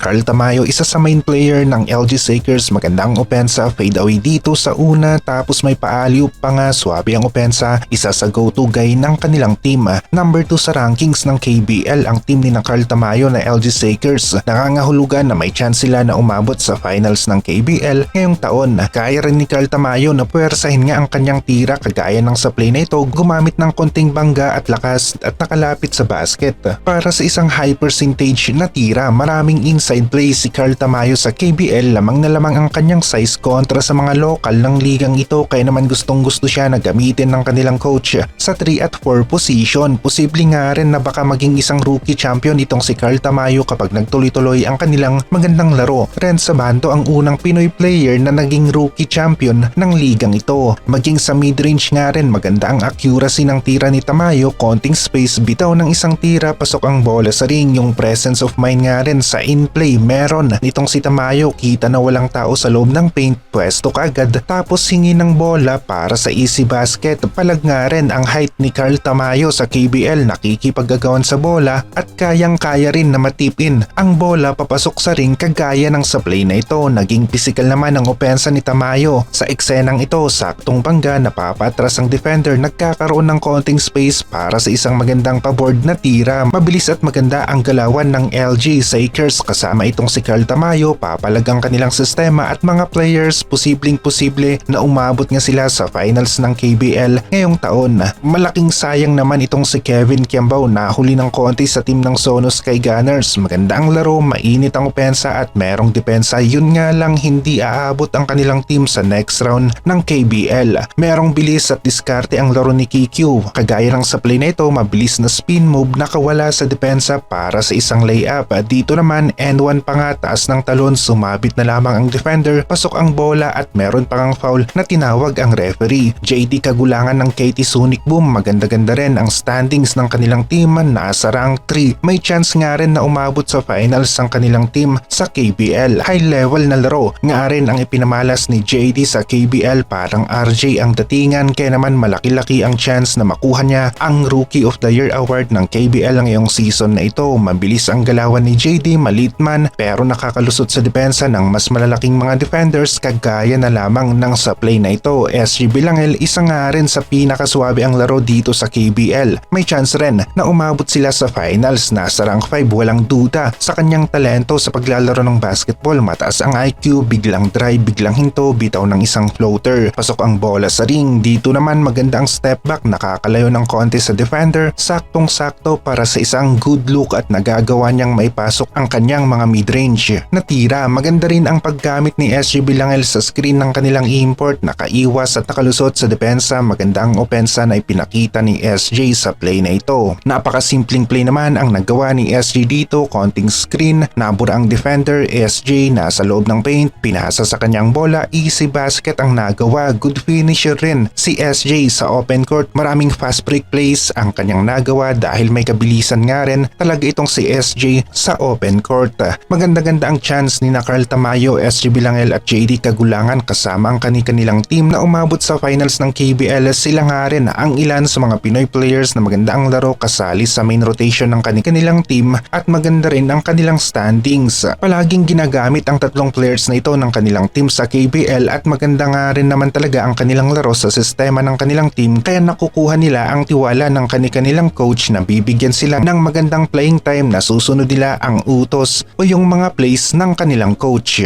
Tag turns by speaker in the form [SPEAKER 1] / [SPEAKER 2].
[SPEAKER 1] Carl Tamayo, isa sa main player ng LG Lakers. Magandang opensa, fade away dito sa una, tapos may pa-alley-oop pa nga, swabe ang opensa. Isa sa go-to guy ng kanilang team. Number 2 sa rankings ng KBL ang team ni Carl Tamayo na LG Lakers. Nangangahulugan na may chance sila na umabot sa finals ng KBL ngayong taon. Kaya rin ni Carl Tamayo na puwersahin nga ang kanyang tira kagaya ng sa play na ito, gumamit ng konting bangga at lakas at nakalapit sa basket. Para sa isang high percentage na tira, maraming inside play si Carl Tamayo sa KBL, lamang na lamang ang kanyang size kontra sa mga lokal ng ligang ito, kaya naman gustong gusto siya na gamitin ng kanilang coach sa 3 at 4 position. Posible nga rin na baka maging isang rookie champion itong si Carl Tamayo kapag nagtuloy-tuloy ang kanilang magandang laro. Ren Sabanto ang unang Pinoy player na naging rookie champion ng ligang ito. Maging sa mid-range nga rin, maganda ang accuracy ng tira ni Tamayo, konting space, bitaw ng isang tira, pasok ang bola sa ring. Yung presence of mind nga rin sa in-play meron nitong si Tamayo, kita na walang tao sa loob ng paint, pwesto kaagad tapos hingi ng bola para sa easy basket. Palag nga rin ang height ni Carl Tamayo sa KBL, nakikipagagawan sa bola at kayang-kaya rin na matipin ang bola papasok sa ring kagaya ng sa play na ito. Naging physical naman ang opensa ni Tamayo. Sa eksenang ito, saktong bangga, napapatras ang defender, nagkakaroon ng konting space para sa isang magandang paboard na tira. Mabilis at maganda ang galawan ng LG Lakers kasama itong si Carl Tamayo. Papalag ang kanilang sistema at mga players, posibleng-posible na umabot nga sila sa finals ng KBL ngayong taon. Malaking sayang naman itong si Kevin Kiambao, nahuli ng konti sa team ng Sono Sky Gunners. Maganda ang laro, mainit ang opensa at merong depensa, yun nga lang hindi aabot ang kanilang team sa next round ng KBL. Merong bilis at diskarte ang laro ni KQ. Kagaya ng sa play na ito, mabilis na spin move, nakawala sa depensa para sa isang layup. Dito naman, N1 pa nga, taas ng talon, sumabit na lamang ang defender, pasok ang bola at meron pang foul na tinawag ang referee. JD kagulangan ng KT Sonic Boom, maganda-ganda rin ang standings ng kanilang team, nasa rank 3. May chance nga rin na umabot sa finals ang kanilang team sa KBL. High level na laro nga rin ang ipinamalas ni JD sa KBL, parang RJ ang datingan, kaya naman malaki-laki ang chance na makuha niya ang Rookie of the Year award ng KBL ngayong season na ito. Mabilis ang galawan ni JD, maliit man pero nakakalusot sa depensa ng mas malalaking mga defenders kagaya na lamang ng sa play na ito. SG Bilangel, isa nga rin sa pinakaswabe ang laro dito sa KBL. May chance rin na umabot sila sa finals, nasa rank 5, walang duda sa kanyang talento sa paglalaro ng basketball. Mataas ang IQ, biglang drive, biglang hinto, bitaw ng isang floater, pasok ang bola sa ring. Dito naman maganda ang step back, nakakalayo ng konti sa defender, saktong-sakto para sa isang good look at nagagawa niyang maipasok ang kanyang mga mid-range na tira. Maganda rin ang paggamit ni SG Bilangel sa screen ng kanilang import, nakaiwas at nakalusot sa depensa. Maganda ang opensa na ipinakita ni SJ sa play na ito. Napakasimpleng play naman ang nagawa ni SJ dito, konting screen, nabura ang defender, SJ nasa loob ng paint, pinasa sa kanyang bola, easy basket ang nagawa. Good finisher rin si SJ sa open court, maraming fast break plays ang kanyang nagawa dahil may kabilisan nga rin talaga itong si SJ sa open court. Maganda-ganda ang chance ni Carl Tamayo, SG Bilangel at JD Kagulangan kasama ang kanilang team na umabot sa finals ng KBL. Sila nga rin ang ilan sa mga Pinoy players na maganda ang laro, kasali sa main rotation ng kanilang team at maganda rin ang kanilang standings. Palaging ginagamit ang tatlong players na ito ng kanilang team sa KBL at maganda nga rin naman talaga ang kanilang laro sa sistema ng kanilang team, kaya nakukuha nila ang tiwala ng kanilang coach na bibigyan sila ng magandang playing time na susunod nila ang utos o yung mga plays ng kanilang coach.